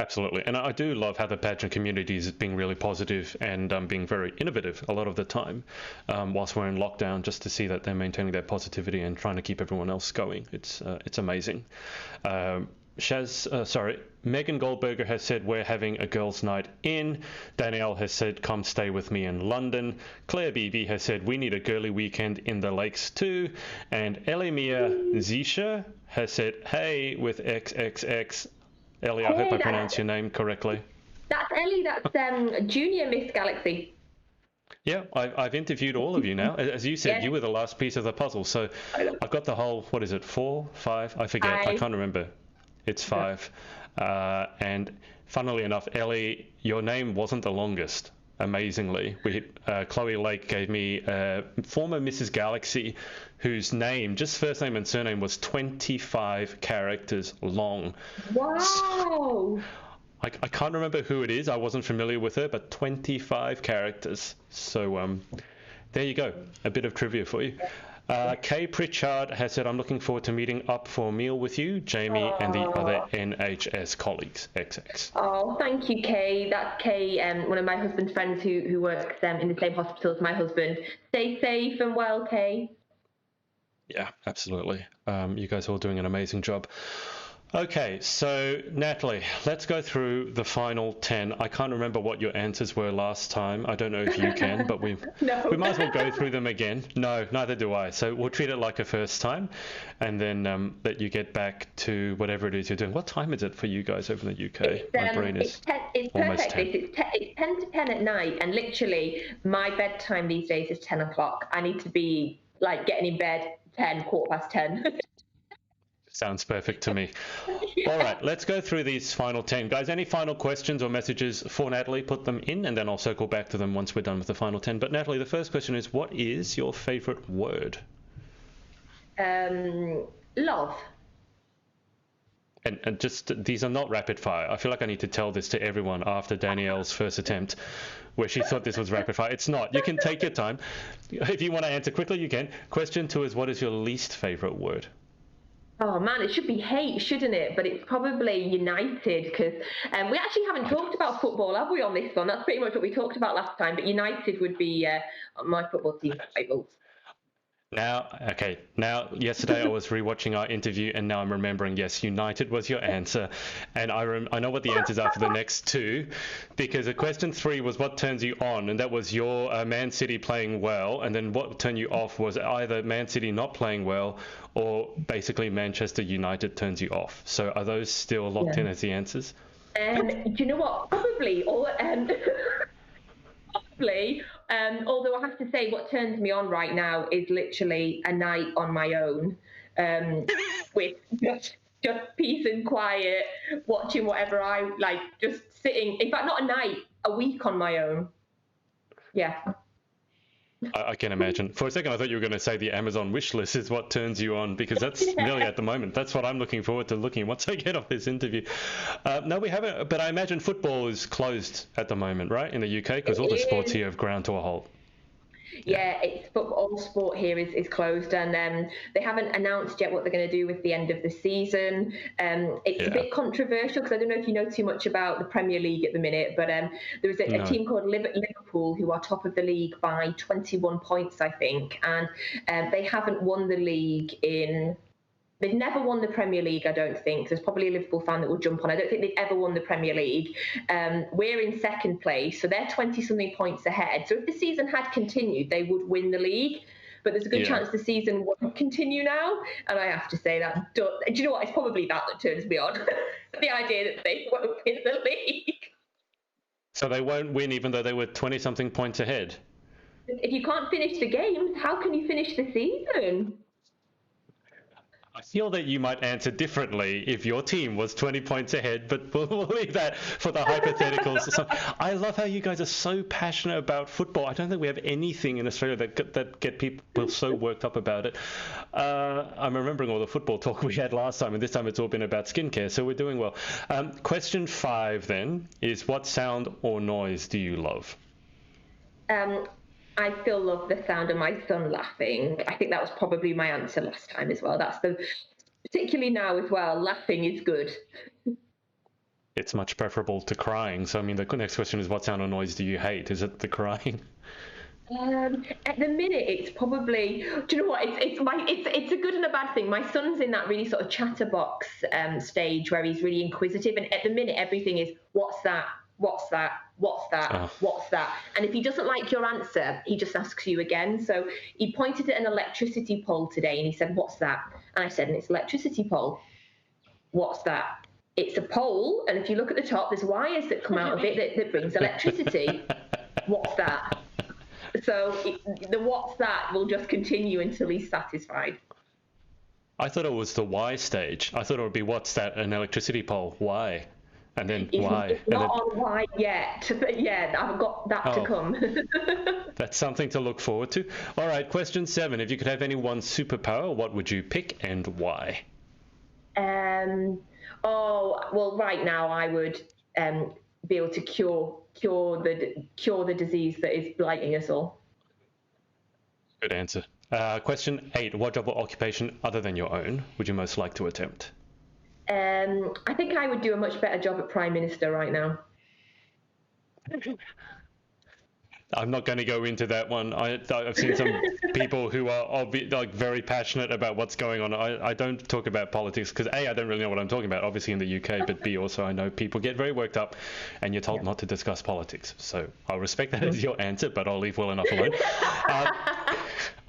Absolutely. And I do love how the pageant community is being really positive and being very innovative a lot of the time whilst we're in lockdown, just to see that they're maintaining their positivity and trying to keep everyone else going. It's amazing. Megan Goldberger has said, we're having a girls' night in. Danielle has said, come stay with me in London. Claire Beebe has said, we need a girly weekend in the lakes too. And Elimia Zisha has said, hey, with XXX. Ellie, I hope I pronounced your name correctly. That's Ellie, that's Junior Miss Galaxy. Yeah, I've interviewed all of you now. As you said, you were the last piece of the puzzle. So I've got the whole, 4, 5? I forget. I can't remember. It's 5. And funnily enough, Ellie, your name wasn't the longest, amazingly. Chloe Lake gave me former Mrs. Galaxy, whose name, just first name and surname, was 25 characters long. Wow! So, I can't remember who it is. I wasn't familiar with her, but 25 characters. So there you go. A bit of trivia for you. Kay Pritchard has said, I'm looking forward to meeting up for a meal with you, Jamie, and the other NHS colleagues. XX. Oh, thank you, Kay. That's Kay, one of my husband's friends who works in the same hospital as my husband. Stay safe and well, Kay. Yeah, absolutely. You guys are all doing an amazing job. Okay, so Natalie, let's go through the final 10. I can't remember what your answers were last time. I don't know if you can, but we No. might as well go through them again. No, neither do I. So we'll treat it like a first time, and then let you get back to whatever it is you're doing. What time is it for you guys over in the UK? My brain is it's almost perfect. 10. It's 10 to 10 at night, and literally my bedtime these days is 10 o'clock. I need to be like getting in bed 10, quarter past 10. Sounds perfect to me. All right, let's go through these final 10. Guys, any final questions or messages for Natalie, put them in, and then I'll circle back to them once we're done with the final 10. But Natalie, the first question is, what is your favorite word? Love. And just, these are not rapid fire. I feel like I need to tell this to everyone after Danielle's first attempt, where she thought this was rapid fire. It's not. You can take your time. If you want to answer quickly, you can. Question 2 is, what is your least favorite word? Oh man, it should be hate, shouldn't it? But it's probably United, because we actually haven't talked about football, have we, on this one? That's pretty much what we talked about last time. But United would be my football team rivals. Now, yesterday I was rewatching our interview, and now I'm remembering, yes, United was your answer. And I know what the answers are for the next two, because question 3 was what turns you on, and that was your Man City playing well, and then what turned you off was either Man City not playing well, or basically Manchester United turns you off. So are those still locked in as the answers? Do you know what? Probably, probably. Although I have to say, what turns me on right now is literally a night on my own, with just peace and quiet, watching whatever I like, just sitting. In fact, not a night, a week on my own. Yeah. I can imagine. For a second, I thought you were going to say the Amazon wish list is what turns you on, because that's really at the moment. That's what I'm looking forward to looking once I get off this interview. No, we haven't. But I imagine football is closed at the moment, right, in the UK, because all the sports here have ground to a halt. Yeah, it's all sport here is closed, and they haven't announced yet what they're going to do with the end of the season. It's a bit controversial, because I don't know if you know too much about the Premier League at the minute, but there was a team called Liverpool who are top of the league by 21 points, I think, and they haven't won the league in... They've never won the Premier League, I don't think. There's probably a Liverpool fan that will jump on. I don't think they've ever won the Premier League. We're in second place, so they're 20-something points ahead. So if the season had continued, they would win the league. But there's a good chance the season won't continue now. And I have to say that. Do you know what? It's probably that turns me on. The idea that they won't win the league. So they won't win even though they were 20-something points ahead? If you can't finish the games, how can you finish the season? I feel that you might answer differently if your team was 20 points ahead, but we'll leave that for the hypotheticals. So, I love how you guys are so passionate about football. I don't think we have anything in Australia that get people so worked up about it. I'm remembering all the football talk we had last time, and this time it's all been about skincare, so we're doing well. Question 5 then is, what sound or noise do you love? I still love the sound of my son laughing. I think that was probably my answer last time as well. Particularly now as well, laughing is good. It's much preferable to crying. So, I mean, the next question is, what sound or noise do you hate? Is it the crying? At the minute, it's probably... Do you know what? It's a good and a bad thing. My son's in that really sort of chatterbox stage where he's really inquisitive, and at the minute, everything is, what's that? What's that? What's that? Oh. What's that? And if he doesn't like your answer, he just asks you again. So he pointed at an electricity pole today and he said, what's that? And I said, it's an electricity pole. What's that? It's a pole, and if you look at the top, there's wires that come out of it that brings electricity. What's that? So the what's that will just continue until he's satisfied. I thought it was the why stage. I thought it would be, what's that? An electricity pole. Why? And then why? It's not on why yet, but yeah, I've got that to come. That's something to look forward to. All right, question 7. If you could have any one superpower, what would you pick and why? Well, right now I would be able to cure the disease that is blighting us all. Good answer. Question 8. What job or occupation other than your own would you most like to attempt? I think I would do a much better job at Prime Minister right now. I'm not going to go into that one. I've seen some people who are like very passionate about what's going on. I don't talk about politics because A, I don't really know what I'm talking about, obviously in the UK, but B, also I know people get very worked up and you're told not to discuss politics. So I'll respect that as your answer, but I'll leave well enough alone.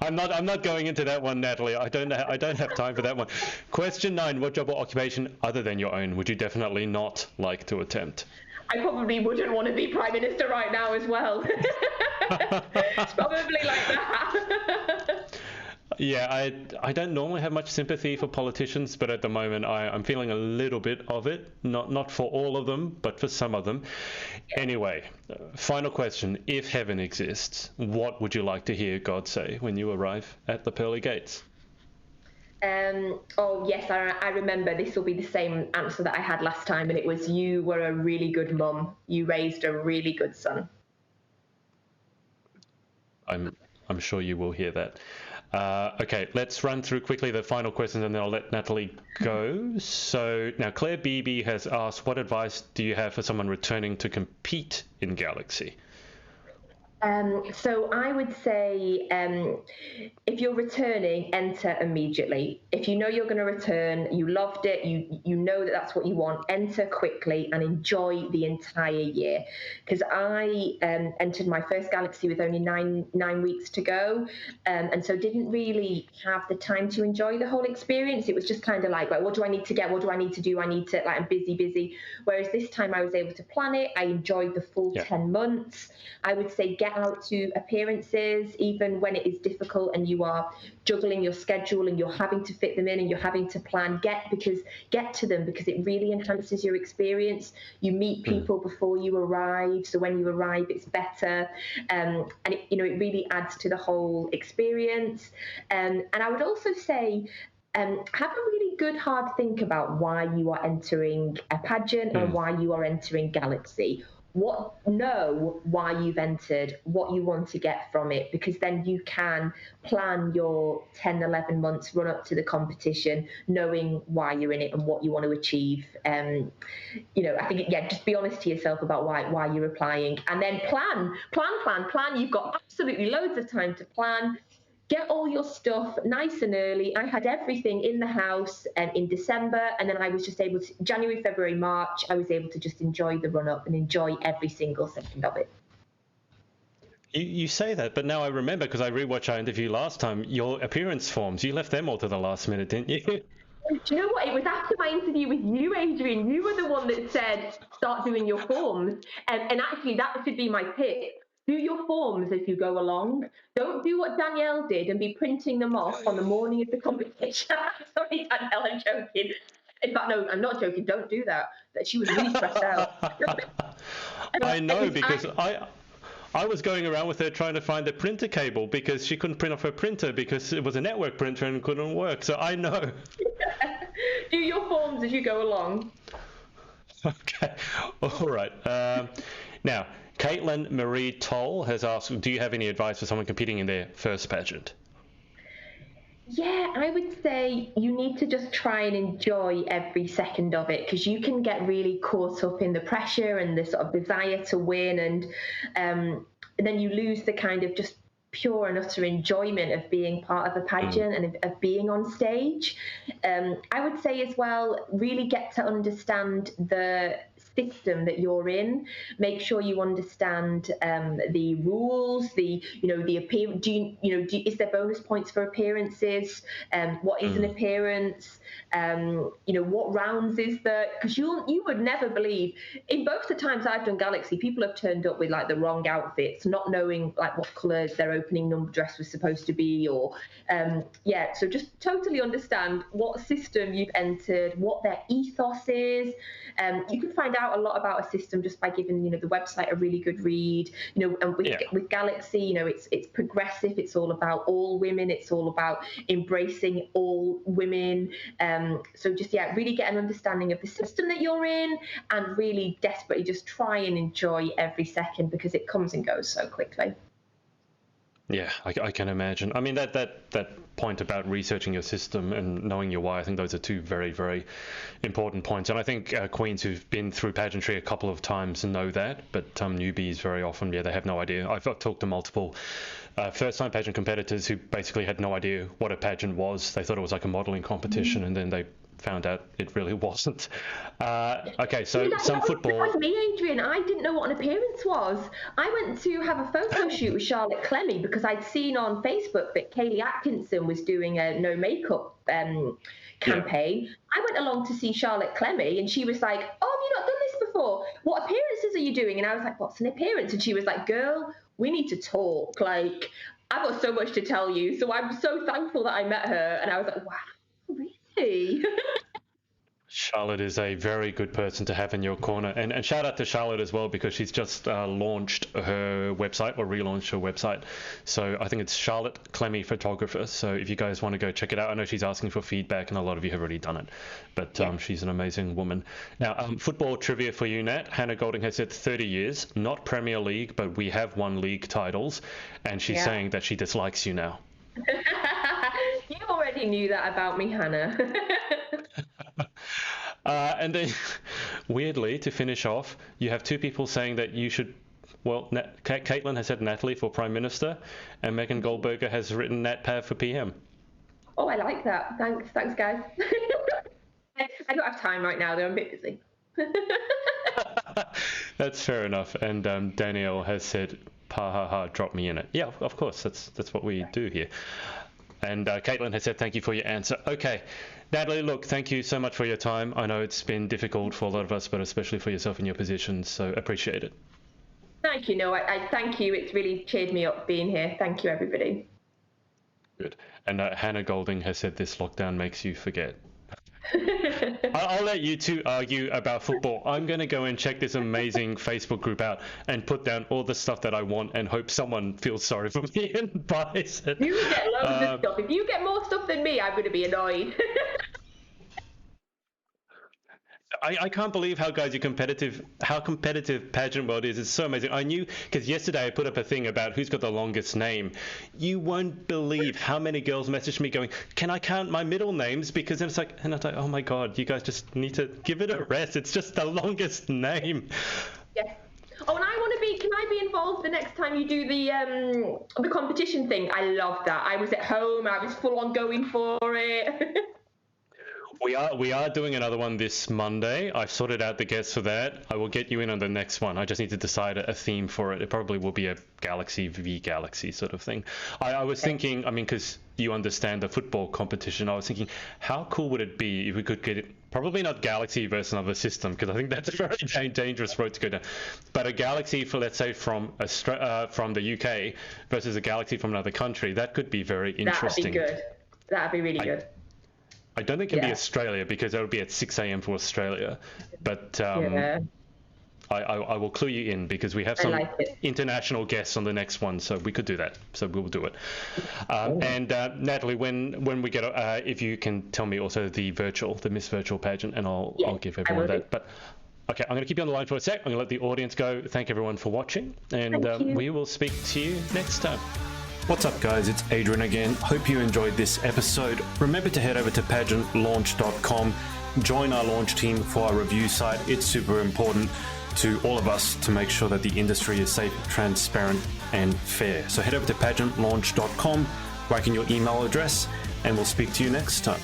I'm not going into that one, Natalie. I don't have time for that one. Question 9, what job or occupation other than your own would you definitely not like to attempt? I probably wouldn't want to be Prime Minister right now as well. It's probably like that. Yeah, I don't normally have much sympathy for politicians, but at the moment I'm feeling a little bit of it. Not for all of them, but for some of them. Anyway, final question. If heaven exists, what would you like to hear God say when you arrive at the pearly gates? Oh, yes, I remember. This will be the same answer that I had last time, and it was, you were a really good mum. You raised a really good son. I'm sure you will hear that. Okay, let's run through quickly the final questions and then I'll let Natalie go. So now Claire Beebe has asked, what advice do you have for someone returning to compete in Galaxy? So I would say, if you're returning, enter immediately. If you know you're going to return, you loved it, you know that that's what you want, enter quickly and enjoy the entire year. Because I entered my first Galaxy with only nine weeks to go, and so didn't really have the time to enjoy the whole experience. It was just kind of like, what do I need to get? What do I need to do? I need to, I'm busy. Whereas this time I was able to plan it. I enjoyed the full 10 months. I would say get out to appearances, even when it is difficult and you are juggling your schedule and you're having to fit them in and you're having to plan. Get to them because it really enhances your experience. You meet people before you arrive, so when you arrive, it's better, and it really adds to the whole experience. And I would also say, have a really good hard think about why you are entering a pageant and why you are entering Galaxy. Know why you've entered, what you want to get from it, because then you can plan your 10, 11 months run up to the competition, knowing why you're in it and what you want to achieve. I think, just be honest to yourself about why you're applying, and then plan. You've got absolutely loads of time to plan. Get all your stuff nice and early. I had everything in the house in December, and then I was just able to, January, February, March, I was able to just enjoy the run-up and enjoy every single second of it. You say that, but now I remember, because I rewatched our interview last time, your appearance forms, you left them all to the last minute, didn't you? Do you know what? It was after my interview with you, Adrian. You were the one that said, start doing your forms. And actually, that should be my tip. Do your forms as you go along. Don't do what Danielle did and be printing them off on the morning of the competition. Sorry, Danielle, I'm joking. In fact, no, I'm not joking. Don't do that. That she was really stressed out. I know, because I was going around with her trying to find the printer cable because she couldn't print off her printer because it was a network printer and couldn't work. So I know. Do your forms as you go along. Okay. All right. Now, Caitlin Marie Toll has asked, do you have any advice for someone competing in their first pageant? Yeah, I would say you need to just try and enjoy every second of it, because you can get really caught up in the pressure and the sort of desire to win, and then you lose the kind of just pure and utter enjoyment of being part of a pageant and of being on stage. I would say as well, really get to understand the system that you're in. Make sure you understand the rules, the appearance. Is there bonus points for appearances? What is an appearance? What rounds is there? Because you would never believe, in both the times I've done Galaxy, people have turned up with like the wrong outfits, not knowing like what colours their opening number dress was supposed to be, or so just totally understand what system you've entered, what their ethos is. You can find out a lot about a system just by giving the website a really good read. And with Galaxy, it's progressive. It's all about all women. It's all about embracing all women. So just really get an understanding of the system that you're in, and really desperately just try and enjoy every second, because it comes and goes so quickly. Yeah, I can imagine. I mean, that point about researching your system and knowing your why, I think those are two very, very important points. And I think queens who've been through pageantry a couple of times know that, but newbies very often, yeah, they have no idea. I've talked to multiple first-time pageant competitors who basically had no idea what a pageant was. They thought it was like a modelling competition, and then they found out it really wasn't. Okay, so football. That was me, Adrian. I didn't know what an appearance was. I went to have a photo shoot with Charlotte Clemmy because I'd seen on Facebook that Kaylee Atkinson was doing a no makeup campaign. I went along to see Charlotte Clemmy, and she was like, "Oh, have you not done this before? What appearances are you doing?" And I was like, "What's an appearance?" And she was like, "Girl, we need to talk. Like, I've got so much to tell you." So I'm so thankful that I met her, and I was like, "Wow, really?" Charlotte is a very good person to have in your corner. And shout out to Charlotte as well, because she's just launched her website, or relaunched her website. So I think it's Charlotte Clemmy Photographer. So if you guys want to go check it out, I know she's asking for feedback, and a lot of you have already done it. But she's an amazing woman. Now, football trivia for you, Nat. Hannah Golding has said 30 years, not Premier League, but we have won league titles. And she's saying that she dislikes you now. You already knew that about me, Hannah. And then, weirdly, to finish off, you have two people saying that you should. Well, Caitlin has said Natalie for Prime Minister, and Megan Goldberger has written Nat Pav for PM. Oh, I like that. Thanks, guys. I don't have time right now, though. I'm a bit busy. That's fair enough. And Danielle has said, "Ha ha ha, drop me in it." Yeah, of course. That's what we do here. And Caitlin has said, "Thank you for your answer." Okay. Natalie, look, thank you so much for your time. I know it's been difficult for a lot of us, but especially for yourself in your position, so appreciate it. Thank you. No, I thank you. It's really cheered me up being here. Thank you, everybody. Good. And Hannah Golding has said this lockdown makes you forget. I'll let you two argue about football. I'm going to go and check this amazing Facebook group out and put down all the stuff that I want and hope someone feels sorry for me and buys it. You get loads of stuff. If you get more stuff than me, I'm going to be annoyed. I can't believe how competitive pageant world is. It's so amazing. I knew, because yesterday I put up a thing about who's got the longest name. You won't believe how many girls messaged me going, "Can I count my middle names?" Because then it's like, and I was like, oh my God, you guys just need to give it a rest. It's just the longest name. Yes. Oh, and can I be involved the next time you do the competition thing? I love that. I was at home, I was full on going for it. We are doing another one this Monday. I've sorted out the guests for that. I will get you in on the next one. I just need to decide a theme for it. It probably will be a Galaxy v Galaxy sort of thing. I was thinking, I mean, because you understand the football competition, I was thinking, how cool would it be if we could get it, probably not Galaxy versus another system, because I think that's a very dangerous road to go down, but a Galaxy for, let's say, from the UK versus a Galaxy from another country. That could be very interesting. That'd be good. That'd be really good. I don't think it can be Australia, because that would be at 6 a.m. for Australia. But I will clue you in, because we have some international guests on the next one, so we could do that. So we'll do it. And Natalie, when we get, if you can tell me also the Miss Virtual pageant, and I'll give everyone that. But okay, I'm going to keep you on the line for a sec. I'm going to let the audience go. Thank everyone for watching, and we will speak to you next time. What's up, guys? It's Adrian again. Hope you enjoyed this episode. Remember to head over to pageantlaunch.com, join our launch team for our review site. It's super important to all of us to make sure that the industry is safe, transparent, and fair. So head over to pageantlaunch.com, write in your email address, and we'll speak to you next time.